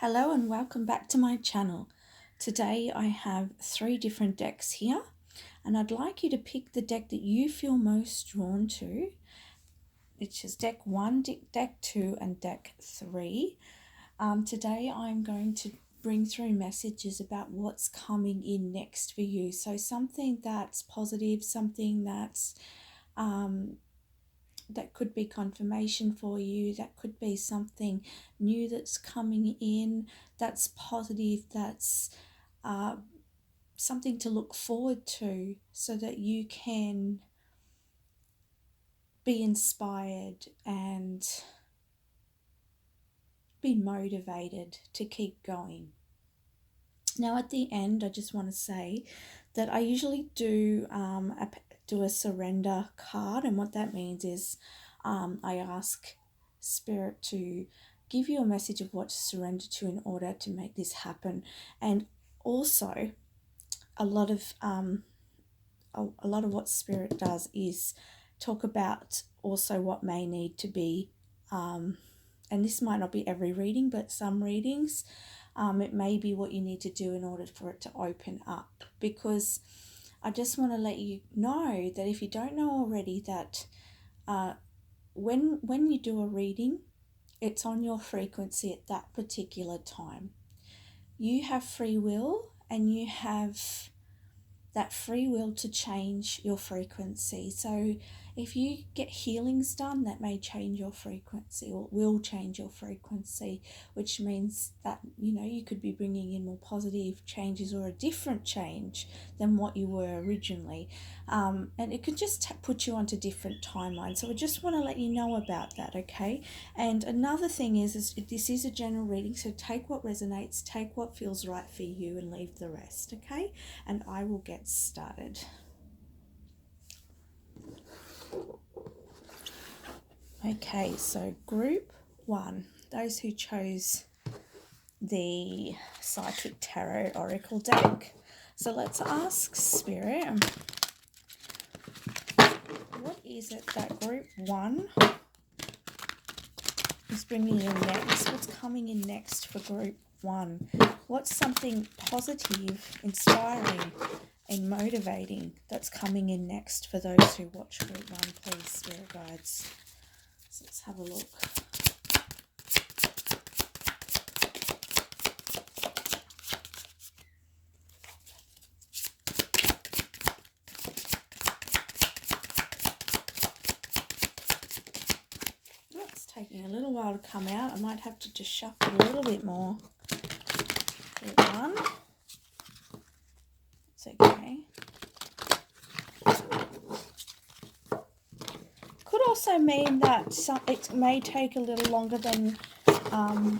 Hello and welcome back to my channel. Today I have 3 different decks here and I'd like you to pick the deck that you feel most drawn to, which is deck 1, deck 2 and deck 3. Today I'm going to bring through messages about what's coming in next for you. So something that's positive, something that's that could be confirmation for you, that could be something new that's coming in, that's positive, that's something to look forward to so that you can be inspired and be motivated to keep going. Now at the end I just want to say that I usually do a surrender card, and what that means is I ask Spirit to give you a message of what to surrender to in order to make this happen. And also a lot of what Spirit does is talk about also what may need to be and this might not be every reading, but some readings it may be what you need to do in order for it to open up, because I just want to let you know that if you don't know already, that when you do a reading, it's on your frequency at that particular time. You have free will, and you have that free will to change your frequency. So if you get healings done, that may change your frequency or will change your frequency, which means that, you could be bringing in more positive changes or a different change than what you were originally. And it could just put you onto different timelines. So I just want to let you know about that, okay? And another thing is this is a general reading, so take what resonates, take what feels right for you and leave the rest, okay? And I will get started. Okay, so group 1, those who chose the Psychic Tarot Oracle deck. So let's ask Spirit, what is it that group 1 is bringing in next? What's coming in next for group 1? What's something positive, inspiring and motivating that's coming in next for those who watch group 1, please, Spirit Guides? So let's have a look. Oh, it's taking a little while to come out. I might have to just shuffle a little bit more. Group 1. It's okay. Could also mean that it may take a little longer than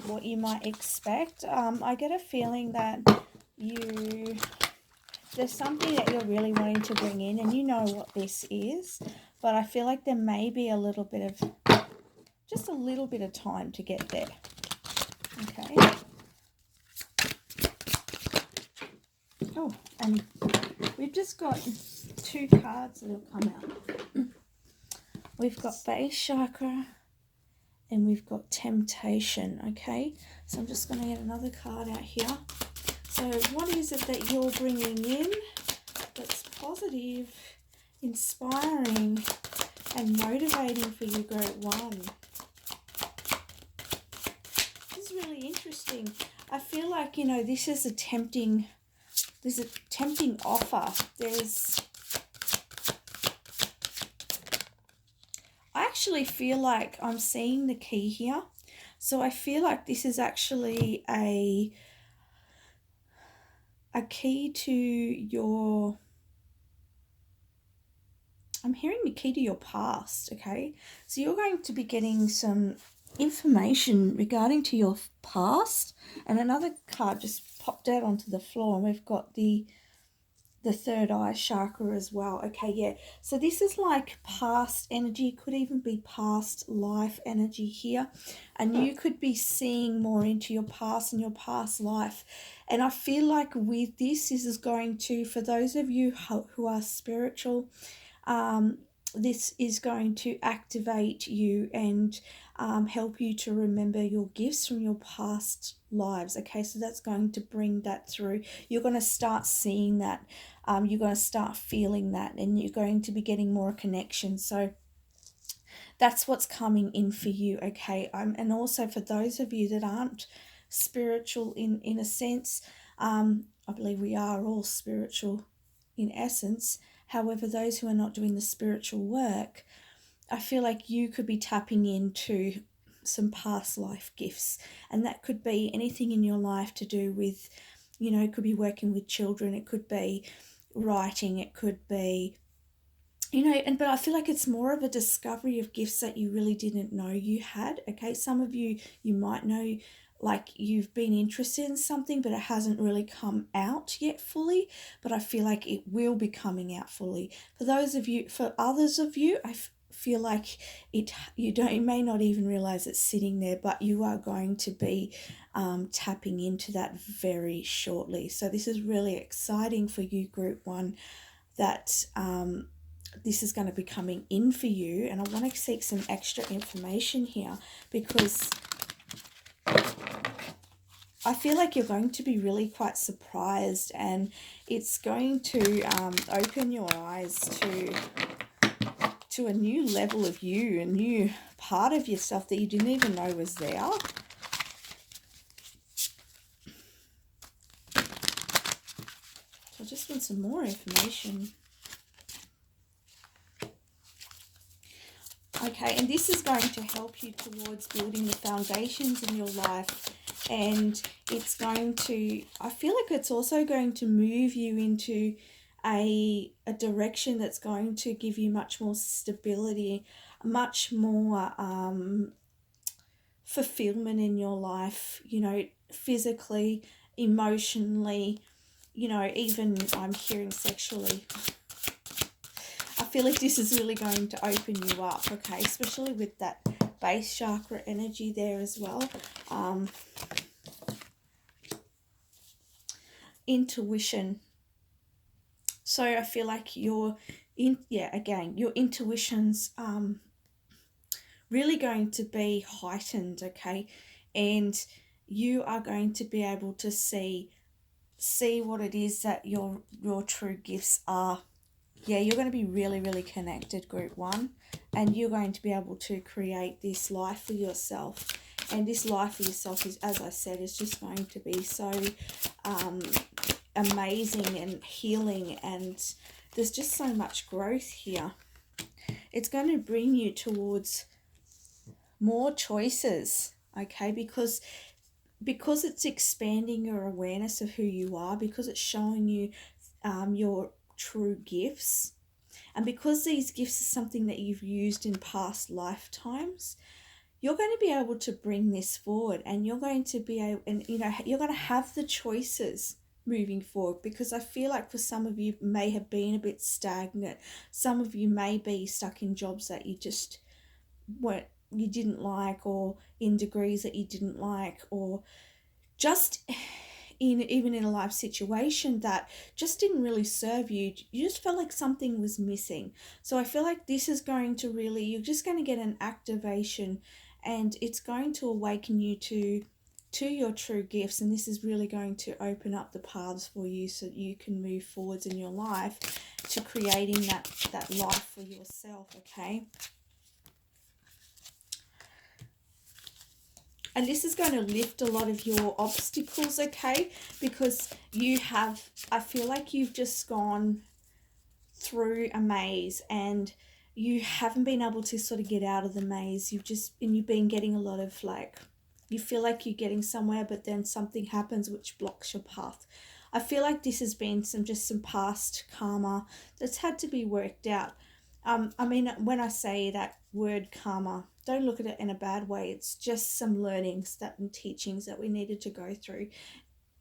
what you might expect. I get a feeling that there's something that you're really wanting to bring in, and you know what this is, but I feel like there may be just a little bit of time to get there. Okay. Oh, and we've just got 2 cards that have come out. We've got base chakra and we've got temptation, okay? So I'm just going to get another card out here. So what is it that you're bringing in that's positive, inspiring and motivating for you, group 1? This is really interesting. I feel like, this is a tempting offer. I actually feel like I'm seeing the key here. So I feel like this is actually a key to your... I'm hearing the key to your past, okay? So you're going to be getting some information regarding to your past. And another card just popped out onto the floor, and we've got the third eye chakra as well. Okay, yeah. So this is like past energy, could even be past life energy here. And you could be seeing more into your past and your past life. And I feel like with this is going to, for those of you who are spiritual, this is going to activate you and help you to remember your gifts from your past lives. Okay, so that's going to bring that through. You're going to start seeing that. You're going to start feeling that, and you're going to be getting more connection. So that's what's coming in for you. Okay, and also for those of you that aren't spiritual in a sense, I believe we are all spiritual in essence. However, those who are not doing the spiritual work, I feel like you could be tapping into some past life gifts, and that could be anything in your life to do with, it could be working with children, it could be writing, it could be, but I feel like it's more of a discovery of gifts that you really didn't know you had. Okay, some of you might know, like, you've been interested in something but it hasn't really come out yet fully, but I feel like it will be coming out fully. For others of you, feel like you may not even realize it's sitting there, but you are going to be tapping into that very shortly. So this is really exciting for you, group 1, that this is going to be coming in for you. And I want to seek some extra information here, because I feel like you're going to be really quite surprised, and it's going to open your eyes to a new level of you, a new part of yourself that you didn't even know was there. So I just want some more information. Okay, and this is going to help you towards building the foundations in your life, and it's going to, I feel like it's also going to move you into a direction that's going to give you much more stability, much more fulfillment in your life, physically, emotionally, even I'm hearing sexually. I feel like this is really going to open you up, okay, especially with that base chakra energy there as well. Intuition. So I feel like your intuition's really going to be heightened, okay, and you are going to be able to see what it is that your true gifts are. Yeah, you're going to be really, really connected, group 1, and you're going to be able to create this life for yourself. And this life for yourself is, as I said, is just going to be so amazing and healing, and there's just so much growth here. It's going to bring you towards more choices, okay, because it's expanding your awareness of who you are, because it's showing you your true gifts, and because these gifts are something that you've used in past lifetimes, you're going to be able to bring this forward, and you're going to be able, and you're going to have the choices moving forward, because I feel like for some of you may have been a bit stagnant. Some of you may be stuck in jobs that you just you didn't like, or in degrees that you didn't like, or just even in a life situation that just didn't really serve you. You just felt like something was missing. So I feel like this is going to really, you're just going to get an activation, and it's going to awaken you to your true gifts, and this is really going to open up the paths for you so that you can move forwards in your life to creating that life for yourself, okay? And this is going to lift a lot of your obstacles, okay? Because I feel like you've just gone through a maze, and you haven't been able to sort of get out of the maze. You've been getting a lot of, like, you feel like you're getting somewhere, but then something happens which blocks your path. I feel like this has been some past karma that's had to be worked out. I mean, when I say that word karma, don't look at it in a bad way. It's just some learnings and teachings that we needed to go through.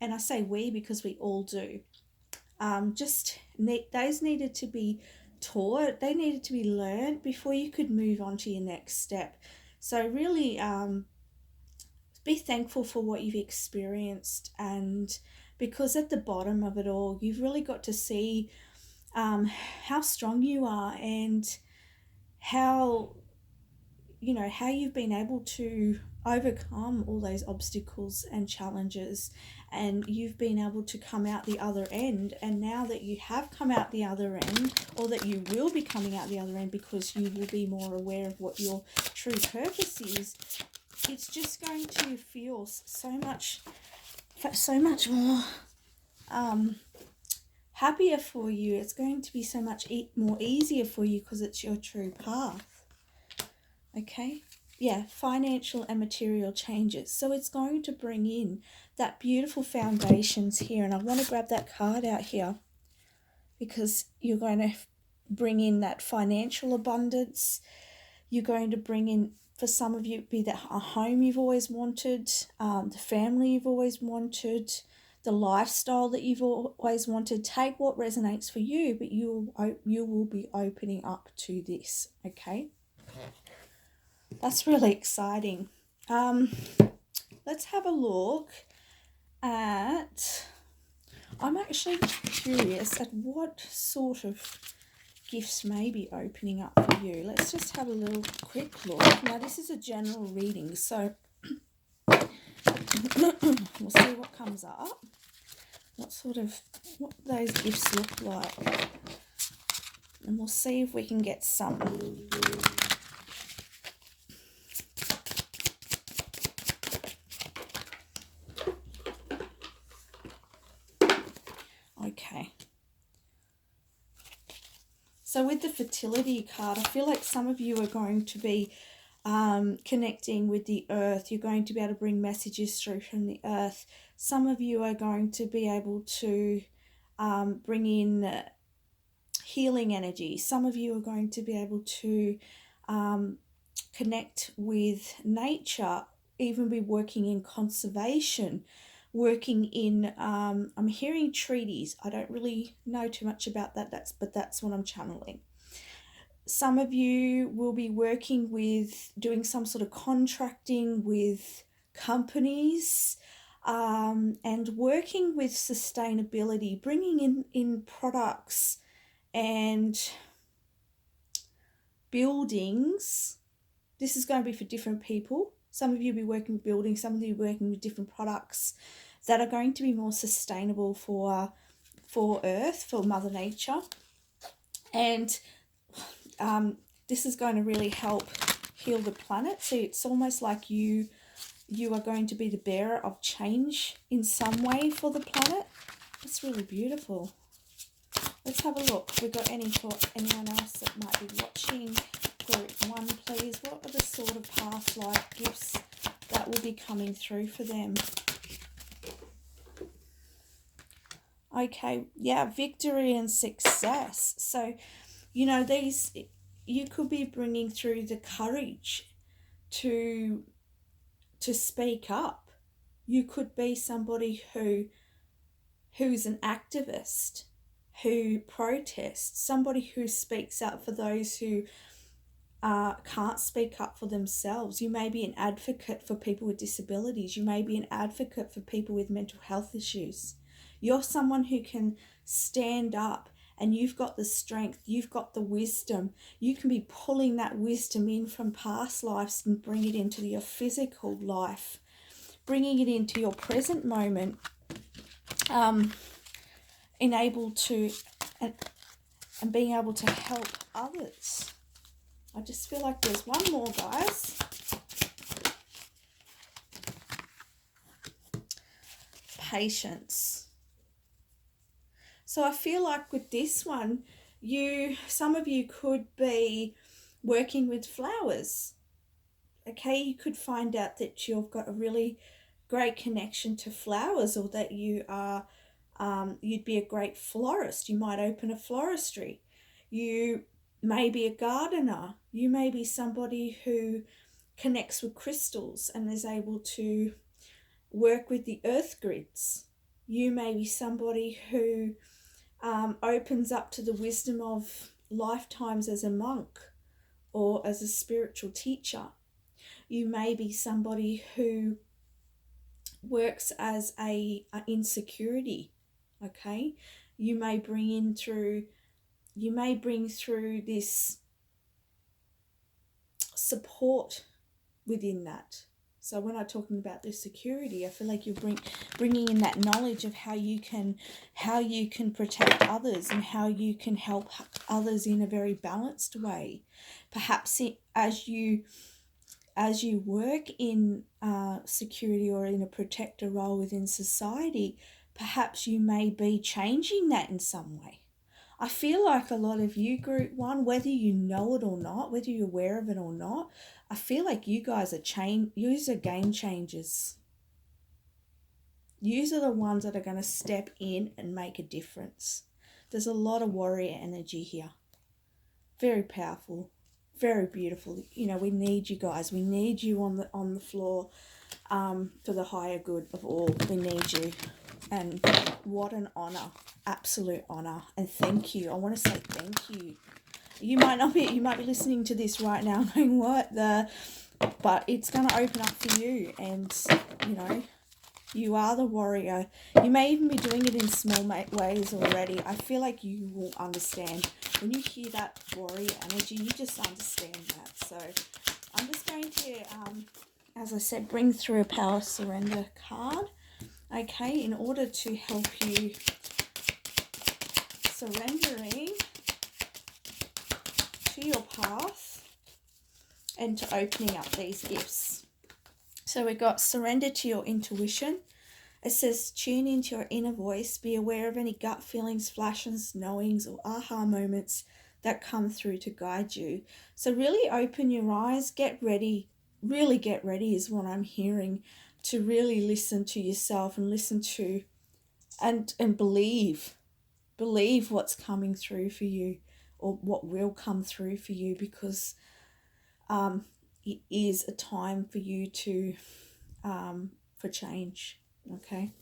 And I say we because we all do. Those needed to be taught. They needed to be learned before you could move on to your next step. So really be thankful for what you've experienced, and because at the bottom of it all, you've really got to see how strong you are, and how how you've been able to overcome all those obstacles and challenges, and you've been able to come out the other end. And now that you have come out the other end, or that you will be coming out the other end, because you will be more aware of what your true purpose is, it's just going to feel so much more happier for you. It's going to be so much more easier for you, because it's your true path. Okay, yeah, financial and material changes. So it's going to bring in that beautiful foundations here. And I want to grab that card out here, because you're going to bring in that financial abundance. You're going to bring in, for some of you, be that a home you've always wanted, the family you've always wanted, the lifestyle that you've always wanted. Take what resonates for you, but you will be opening up to this, okay? That's really exciting. Let's have a look at, I'm actually curious at what sort of gifts may be opening up for you. Let's just have a little quick look. Now, this is a general reading, so we'll see what comes up. What those gifts look like. And we'll see if we can get some. Okay. So with the fertility card, I feel like some of you are going to be connecting with the earth. You're going to be able to bring messages through from the earth. Some of you are going to be able to bring in healing energy. Some of you are going to be able to connect with nature, even be working in conservation, working in, I'm hearing treaties. I don't really know too much about that, but that's what I'm channeling. Some of you will be working with, doing some sort of contracting with companies, and working with sustainability, bringing in products and buildings. This is going to be for different people. Some of you will be working with buildings, some of you will be working with different products that are going to be more sustainable for Earth, for Mother Nature. And this is going to really help heal the planet. So it's almost like you are going to be the bearer of change in some way for the planet. That's really beautiful. Let's have a look. We've got any for anyone else that might be watching. Group 1, please. What are the sort of past life gifts that will be coming through for them? Okay, yeah, victory and success. So, these, you could be bringing through the courage to speak up. You could be somebody who's an activist, who protests, somebody who speaks up for those who can't speak up for themselves. You may be an advocate for people with disabilities. You may be an advocate for people with mental health issues. You're someone who can stand up, and you've got the strength, you've got the wisdom. You can be pulling that wisdom in from past lives and bring it into your physical life, bringing it into your present moment, enabled to and being able to help others. I just feel like there's one more, guys. Patience. So I feel like with this one, some of you could be working with flowers. Okay, you could find out that you've got a really great connection to flowers, or that you are, you'd be a great florist. You might open a floristry. You may be a gardener. You may be somebody who connects with crystals and is able to work with the earth grids. You may be somebody who opens up to the wisdom of lifetimes as a monk or as a spiritual teacher. You may be somebody who works as a insecurity. Okay, you may bring through this support within that. So when I'm talking about the security, I feel like you're bringing in that knowledge of how you can protect others and how you can help others in a very balanced way. Perhaps as you work in security or in a protector role within society, perhaps you may be changing that in some way. I feel like a lot of you, Group 1, whether you know it or not, whether you're aware of it or not, I feel like you guys are game changers. Yous are the ones that are going to step in and make a difference. There's a lot of warrior energy here. Very powerful, very beautiful. You know, we need you guys. We need you on the floor for the higher good of all. We need you. And what an honor, absolute honor. And thank you. I want to say thank you. You might be listening to this right now going, but it's going to open up for you. And, you know, you are the warrior. You may even be doing it in small ways already. I feel like you will understand. When you hear that warrior energy, you just understand that. So I'm just going to, as I said, bring through a power surrender card. Okay, in order to help you surrendering to your path and to opening up these gifts. So we've got surrender to your intuition. It says tune into your inner voice. Be aware of any gut feelings, flashes, knowings, or aha moments that come through to guide you. So really open your eyes, get ready, really get ready is what I'm hearing, to really listen to yourself and listen to and believe what's coming through for you or what will come through for you, because it is a time for you to for change. Okay,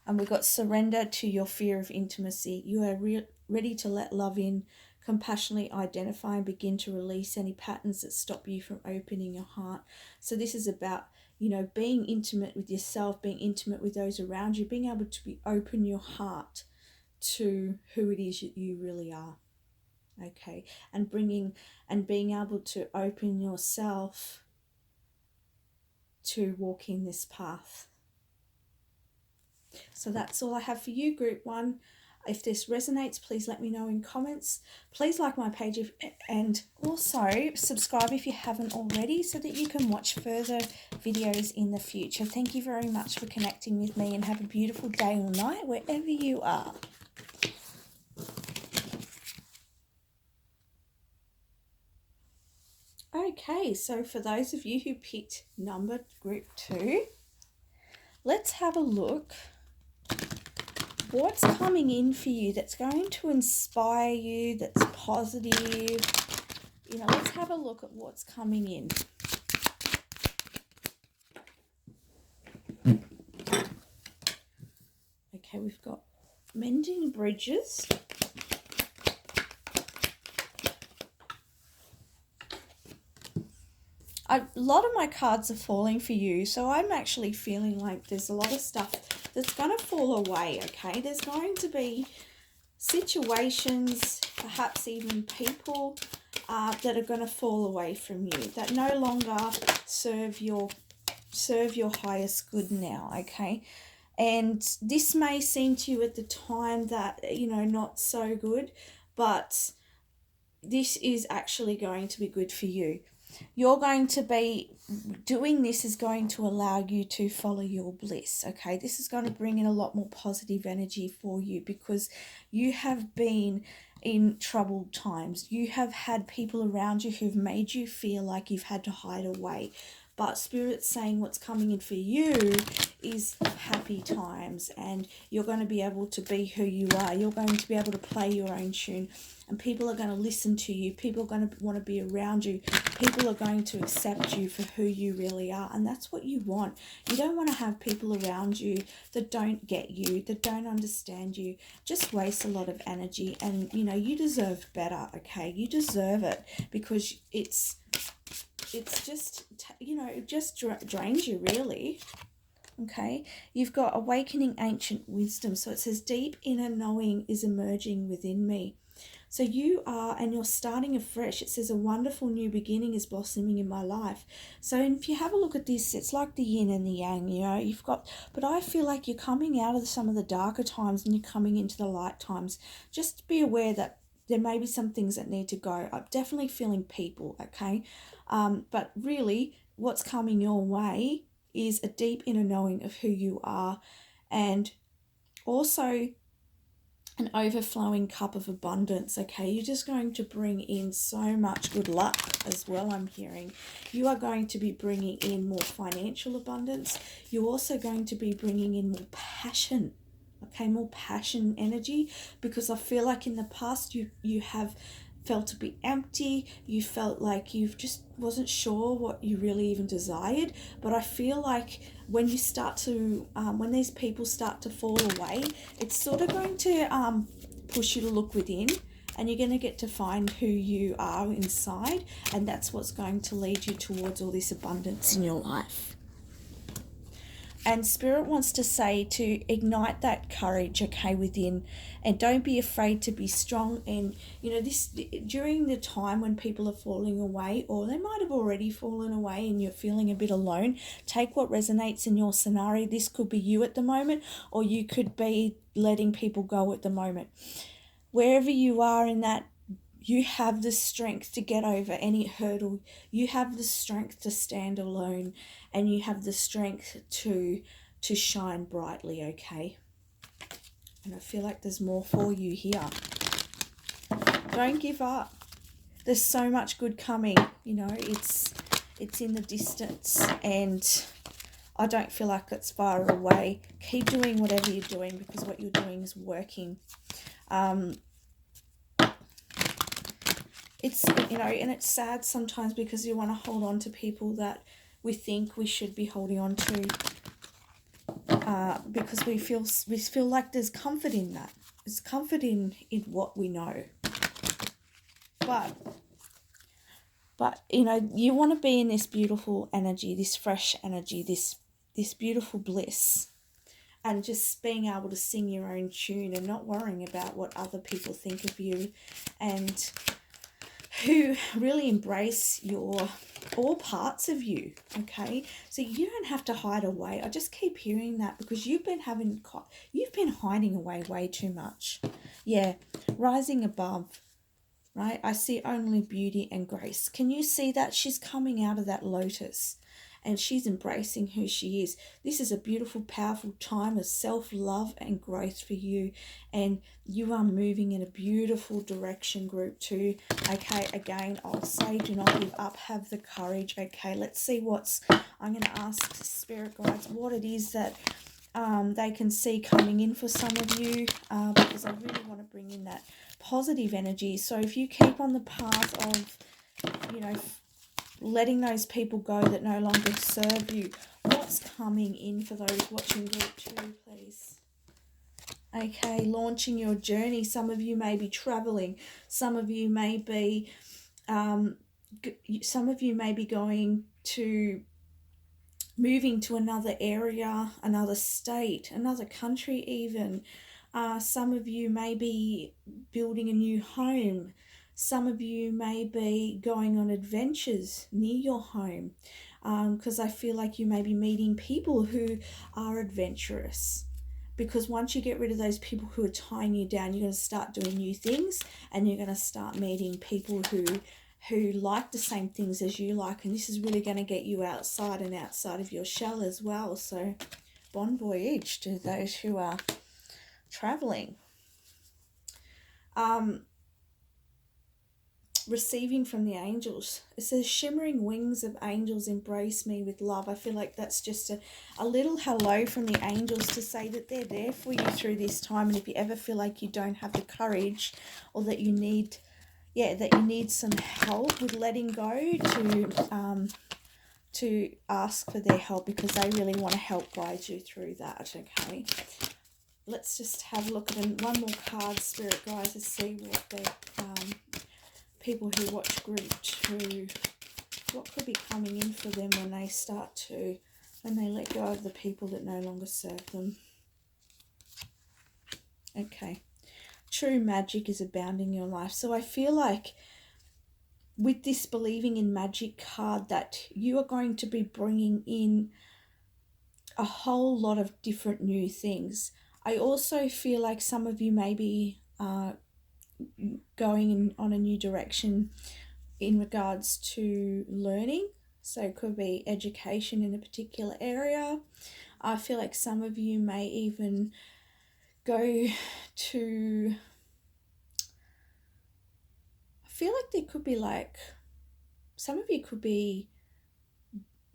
and we've got surrender to your fear of intimacy. You are ready to let love in, compassionately identify and begin to release any patterns that stop you from opening your heart. So this is about, you know, being intimate with yourself, being intimate with those around you, being able to open your heart to who it is that you really are. Okay, and being able to open yourself to walking this path. So that's all I have for you, Group 1. If this resonates, please let me know in comments. Please like my page and also subscribe if you haven't already, so that you can watch further videos in the future. Thank you very much for connecting with me, and have a beautiful day or night wherever you are. Okay, so for those of you who picked number Group 2, let's have a look. What's coming in for you that's going to inspire you, that's positive? You know, let's have a look at what's coming in. Okay, we've got mending bridges. A lot of my cards are falling for you, so I'm actually feeling like there's a lot of stuff that's going to fall away, okay? There's going to be situations, perhaps even people that are going to fall away from you, that no longer serve your highest good now, okay? And this may seem to you at the time that, you know, not so good, but this is actually going to be good for you. You're going to be doing this is going to allow you to follow your bliss, okay? This is going to bring in a lot more positive energy for you, because you have been in troubled times. You have had people around you who've made you feel like you've had to hide away. But Spirit's saying what's coming in for you is happy times, and you're going to be able to be who you are. You're going to be able to play your own tune, and people are going to listen to you. People are going to want to be around you. People are going to accept you for who you really are, and that's what you want. You don't want to have people around you that don't get you, that don't understand you. Just waste a lot of energy, and, you know, you deserve better, okay? You deserve it, because it's just, you know, it just drains you, really. Okay, you've got awakening ancient wisdom. So it says deep inner knowing is emerging within me. So you are, and you're starting afresh. It says a wonderful new beginning is blossoming in my life. So if you have a look at this, it's like the yin and the yang, you know, you've got, but I feel like you're coming out of some of the darker times and you're coming into the light times. Just be aware that there may be some things that need to go. I'm definitely feeling people, okay? But really what's coming your way is a deep inner knowing of who you are, and also an overflowing cup of abundance, okay? You're just going to bring in so much good luck as well, I'm hearing. You are going to be bringing in more financial abundance. You're also going to be bringing in more passion, okay? More passion energy, because I feel like in the past you have felt a bit empty. You felt like you just wasn't sure what you really even desired. But I feel like when you start to, when these people start to fall away, it's sort of going to push you to look within, and you're going to get to find who you are inside, and that's what's going to lead you towards all this abundance in your life. And Spirit wants to say to ignite that courage, okay, within, and don't be afraid to be strong. And, you know, this during the time when people are falling away, or they might have already fallen away and you're feeling a bit alone, take what resonates in your scenario. This could be you at the moment, or you could be letting people go at the moment. Wherever you are in that, you have the strength to get over any hurdle. You have the strength to stand alone, and you have the strength to shine brightly, okay? And I feel like there's more for you here. Don't give up. There's so much good coming, you know, it's in the distance, and I don't feel like it's far away. Keep doing whatever you're doing, because what you're doing is working. It's, you know, and it's sad sometimes because you want to hold on to people that we think we should be holding on to, because we feel like there's comfort in that. There's comfort in what we know. But you know, you want to be in this beautiful energy, this fresh energy, this beautiful bliss, and just being able to sing your own tune and not worrying about what other people think of you, and who really embrace all parts of you, okay? So you don't have to hide away. I just keep hearing that, because you've been hiding away way too much. Yeah, rising above, right? I see only beauty and grace. Can you see that? She's coming out of that lotus, and she's embracing who she is. This is a beautiful, powerful time of self-love and growth for you, and you are moving in a beautiful direction, group 2. Okay, again, I'll say do not give up, have the courage. Okay, let's see I'm going to ask Spirit Guides what it is that they can see coming in for some of you, because I really want to bring in that positive energy. So if you keep on the path of, you know, letting those people go that no longer serve you, what's coming in for those watching group 2, please? Okay, launching your journey. Some of you may be traveling. Some of you may be going to moving to another area, another state, another country even. Some of you may be building a new home. Some of you may be going on adventures near your home, because I feel like you may be meeting people who are adventurous. Because once you get rid of those people who are tying you down, you're going to start doing new things, and you're going to start meeting people who like the same things as you like, and this is really going to get you outside and outside of your shell as well. So bon voyage to those who are traveling. Receiving from the angels. It says, shimmering wings of angels embrace me with love. I feel like that's just a little hello from the angels to say that they're there for you through this time. And if you ever feel like you don't have the courage, or that you need some help with letting go, to ask for their help, because they really want to help guide you through that, okay? Let's just have a look at one more card, Spirit Guides, to see what the people who watch group 2, what could be coming in for them when they let go of the people that no longer serve them. Okay. true magic is abounding in your life. So I feel like with this believing in magic card that you are going to be bringing in a whole lot of different new things. I also feel like some of you may be going on a new direction in regards to learning. So it could be education in a particular area. I feel like some of you may even go to, I feel like there could be like, some of you could be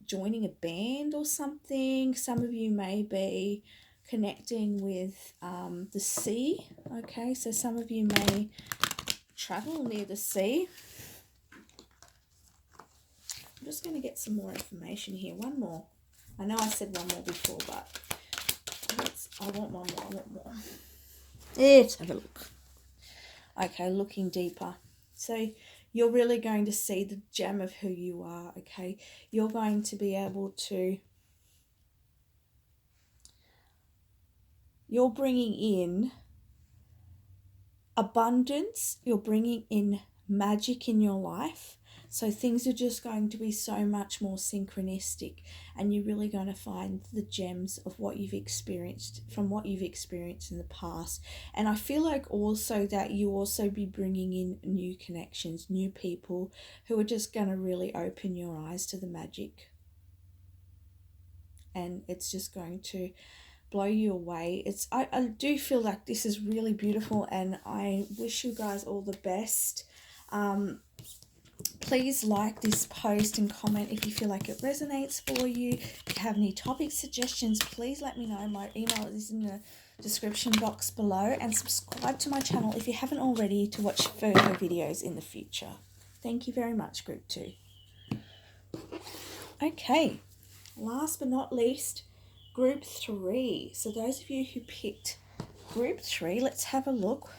joining a band or something. Some of you may be connecting with the sea. Okay, so some of you may travel near the sea. I'm just going to get some more information here. One more. I know I said one more before, but I want one more. I want more. Let's have a look. Okay, looking deeper. So you're really going to see the gem of who you are, okay? You're going to be able to... You're bringing in abundance. You're bringing in magic in your life. So things are just going to be so much more synchronistic, and you're really going to find the gems of what you've experienced from what you've experienced in the past. And I feel like also that you also be bringing in new connections, new people who are just going to really open your eyes to the magic. And it's just going to blow you away. I do feel like this is really beautiful, and I wish you guys all the best. Please like this post and comment if you feel like it resonates for you. If you have any topic suggestions, please let me know. My email is in the description box below, and subscribe to my channel if you haven't already to watch further videos in the future. Thank you very much, Group 2. Okay, last but not least, Group 3. So those of you who picked Group 3, let's have a look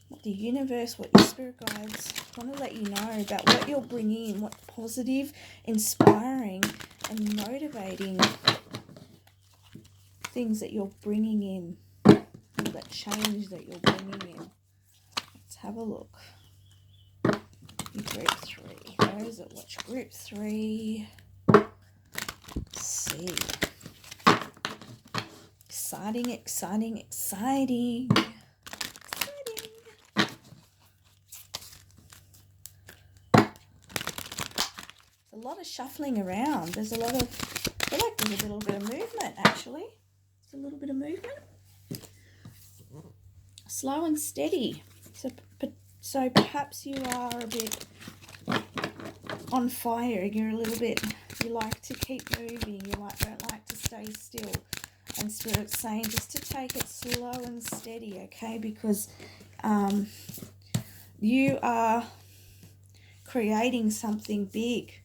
what the universe, what your spirit guides want to let you know about what you're bringing in, what positive, inspiring and motivating things that you're bringing in, that change that you're bringing in. Let's have a look. Group 3. Those that watch Group 3. Let's see. Exciting, exciting, exciting. A lot of shuffling around. There's a lot of, I feel like there's a little bit of movement actually. There's a little bit of movement. Slow and steady. So perhaps you are a bit on fire. You're a little bit, you like to keep moving. You don't like to stay still. And Spirit's saying just to take it slow and steady, okay? Because you are creating something big.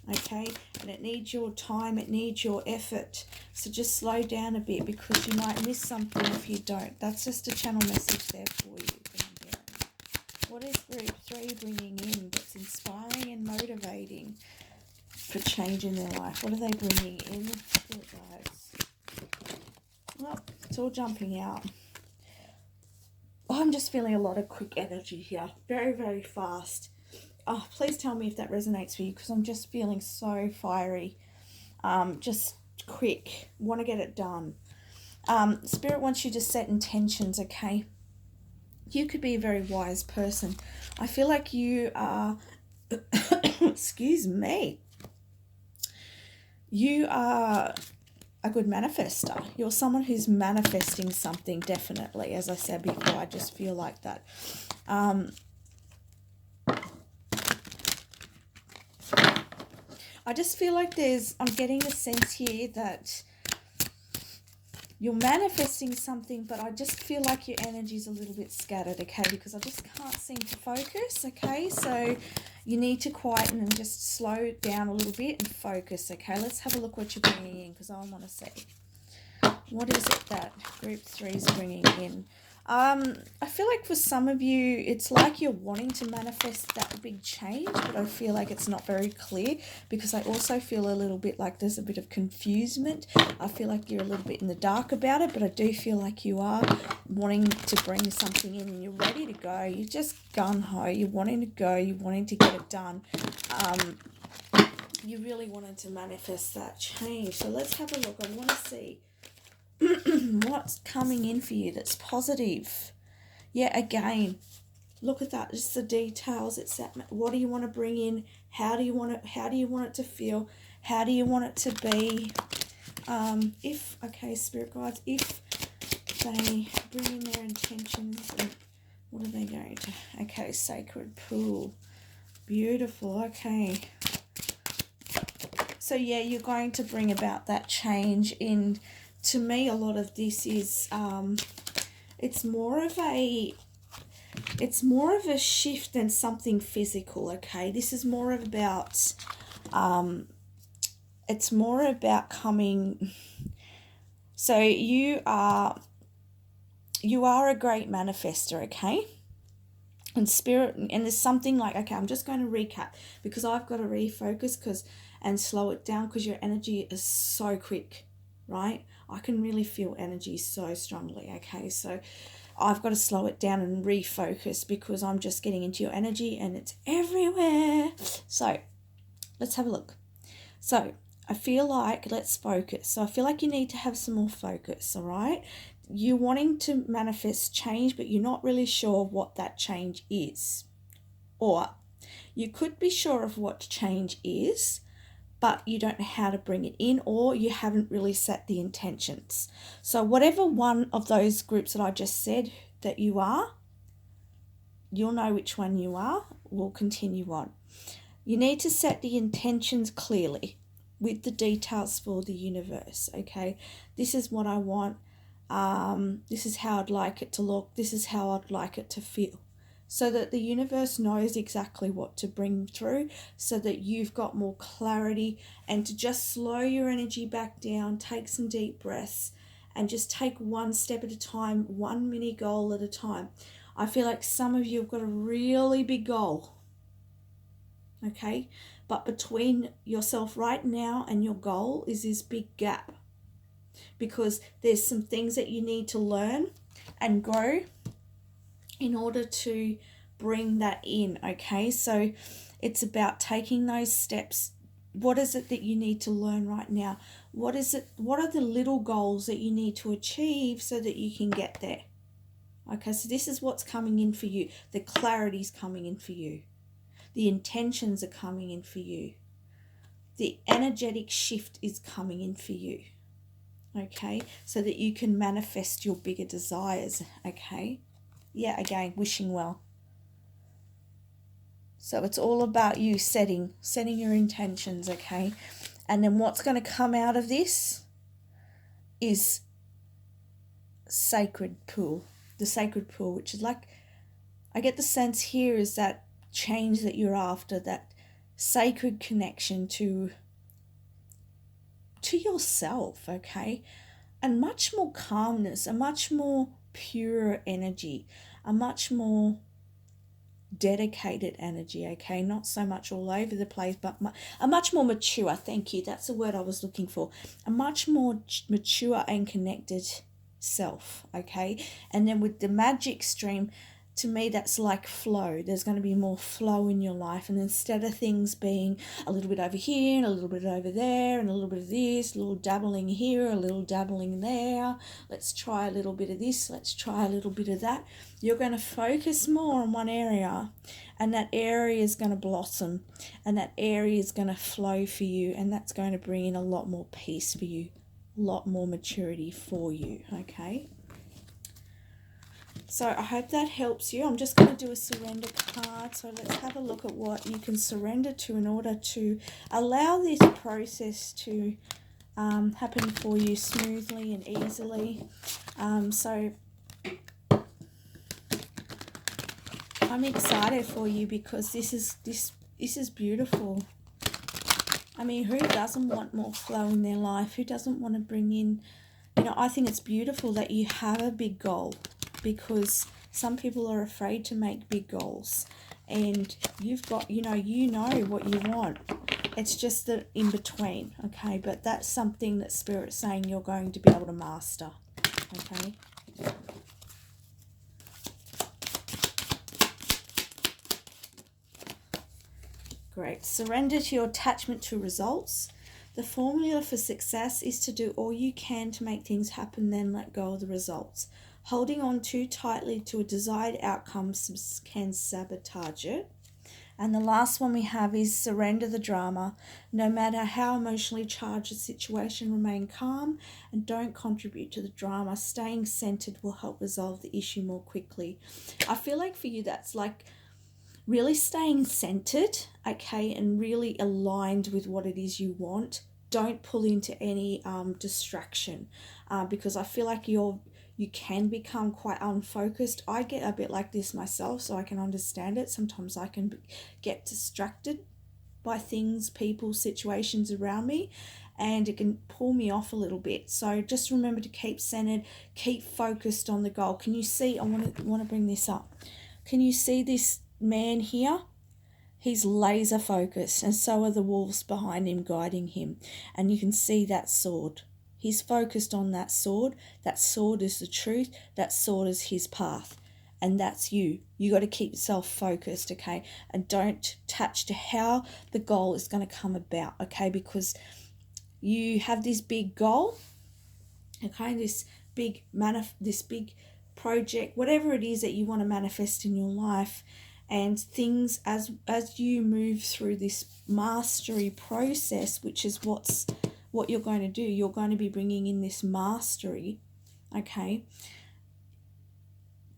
Okay, and it needs your time, it needs your effort. So just slow down a bit, because you might miss something if you don't. That's just a channel message there for you. What is Group 3 bringing in that's inspiring and motivating for change in their life? What are they bringing in, guys? Well, it's all jumping out. Oh, I'm just feeling a lot of quick energy here. Very, very fast. Oh, please tell me if that resonates for you, because I'm just feeling so fiery. Just quick. Want to get it done. Spirit wants you to set intentions, okay? You could be a very wise person. I feel like you are... excuse me. You are a good manifester. You're someone who's manifesting something, definitely. As I said before, I just feel like that. I just feel like I'm getting the sense here that you're manifesting something, but I just feel like your energy is a little bit scattered, okay? Because I just can't seem to focus, okay? So you need to quieten and just slow down a little bit and focus, okay? Let's have a look what you're bringing in, because I want to see. What is it that Group 3 is bringing in? I feel like for some of you, it's like you're wanting to manifest that big change, but I feel like it's not very clear, because I also feel a little bit like there's a bit of confusement. I feel like you're a little bit in the dark about it, but I do feel like you are wanting to bring something in and you're ready to go. You're just gung-ho. You're wanting to go. You're wanting to get it done. You really wanted to manifest that change. So let's have a look. I want to see what's coming in for you that's positive. Yeah, again, look at that. It's the details. It's that. What do you want to bring in? How do you want it? How do you want it to feel? How do you want it to be? Spirit guides, if they bring in their intentions, and what are they going to? Okay, sacred pool. Beautiful. Okay. So yeah, you're going to bring about that change in. To me, a lot of this is it's more of a shift than something physical. Okay, this is more about it's more about coming. So you are a great manifester. Okay. And spirit, and there's something like, okay, I'm just going to recap because I've got to refocus and slow it down, because your energy is so quick, right? I can really feel energy so strongly. Okay, so I've got to slow it down and refocus because I'm just getting into your energy and it's everywhere. So let's have a look. So I feel like, let's focus. So I feel like you need to have some more focus. All right, you're wanting to manifest change, but you're not really sure what that change is. Or you could be sure of what change is, but you don't know how to bring it in, or you haven't really set the intentions. So whatever one of those groups that I just said that you are, you'll know which one you are. We'll continue on. You need to set the intentions clearly with the details for the universe. Okay, this is what I want. This is how I'd like it to look. This is how I'd like it to feel. So that the universe knows exactly what to bring through, so that you've got more clarity, and to just slow your energy back down, take some deep breaths, and just take one step at a time, one mini goal at a time. I feel like some of you have got a really big goal, okay? But between yourself right now and your goal is this big gap, because there's some things that you need to learn and grow in order to bring that in, okay? So it's about taking those steps. What is it that you need to learn right now? What are the little goals that you need to achieve so that you can get there? Okay, so this is what's coming in for you. The clarity's coming in for you. The intentions are coming in for you. The energetic shift is coming in for you. Okay, so that you can manifest your bigger desires, okay? Yeah, again, wishing well. So it's all about you setting your intentions, okay? And then what's going to come out of this is sacred pool. The sacred pool, which is like, I get the sense here is that change that you're after, that sacred connection to yourself, okay? And much more calmness, a much more pure energy, a much more dedicated energy, okay? Not so much all over the place, but a much more mature, thank you, that's the word I was looking for. A much more mature and connected self, okay? And then with the magic stream, to me that's like flow. There's going to be more flow in your life, and instead of things being a little bit over here and a little bit over there and a little bit of this, a little dabbling here, a little dabbling there, let's try a little bit of this, let's try a little bit of that, you're going to focus more on one area, and that area is going to blossom, and that area is going to flow for you, and that's going to bring in a lot more peace for you, a lot more maturity for you, okay? So I hope that helps you. I'm just going to do a surrender card. So let's have a look at what you can surrender to in order to allow this process to happen for you smoothly and easily. So I'm excited for you because this is beautiful. I mean, who doesn't want more flow in their life? Who doesn't want to bring in, I think it's beautiful that you have a big goal. because some people are afraid to make big goals, and you've got, you know what you want. It's just the in between, okay? But that's something that Spirit's saying you're going to be able to master, okay? Great. Surrender to your attachment to results. The formula for success is to do all you can to make things happen, then let go of the results. Holding on too tightly to a desired outcome can sabotage it. And the last one we have is surrender the drama. No matter how emotionally charged the situation, remain calm and don't contribute to the drama. Staying centered will help resolve the issue more quickly. I feel like for you that's like really staying centered, okay, and really aligned with what it is you want. Don't pull into any distraction, because I feel like you can become quite unfocused. I get a bit like this myself, so I can understand it. Sometimes I can get distracted by things, people, situations around me, and it can pull me off a little bit. So just remember to keep centered, keep focused on the goal. Can you see? I want to bring this up. Can you see this man here? He's laser focused, and so are the wolves behind him guiding him. And you can see that sword. He's focused on that sword. That sword is the truth. That sword is his path. And that's you. You got to keep yourself focused, okay? And don't attach to how the goal is going to come about, okay? Because you have this big goal, okay? This big project, whatever it is that you want to manifest in your life. And things, as you move through this mastery process, which is what you're going to do, you're going to be bringing in this mastery, okay,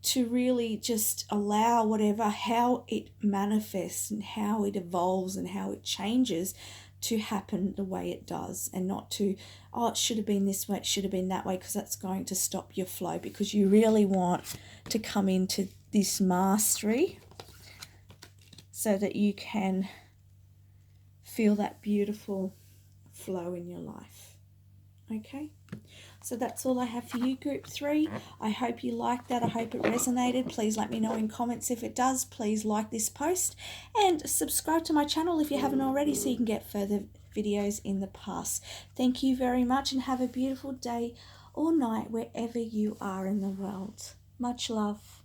to really just allow how it manifests and how it evolves and how it changes to happen the way it does, and not to, oh, it should have been this way, it should have been that way, because that's going to stop your flow, because you really want to come into this mastery so that you can feel that beautiful flow in your life. Okay? So that's all I have for you, Group 3. I hope you liked that. I hope it resonated. Please let me know in comments if it does. Please like this post and subscribe to my channel if you haven't already, so you can get further videos in the past. Thank you very much, and have a beautiful day or night wherever you are in the world. Much love.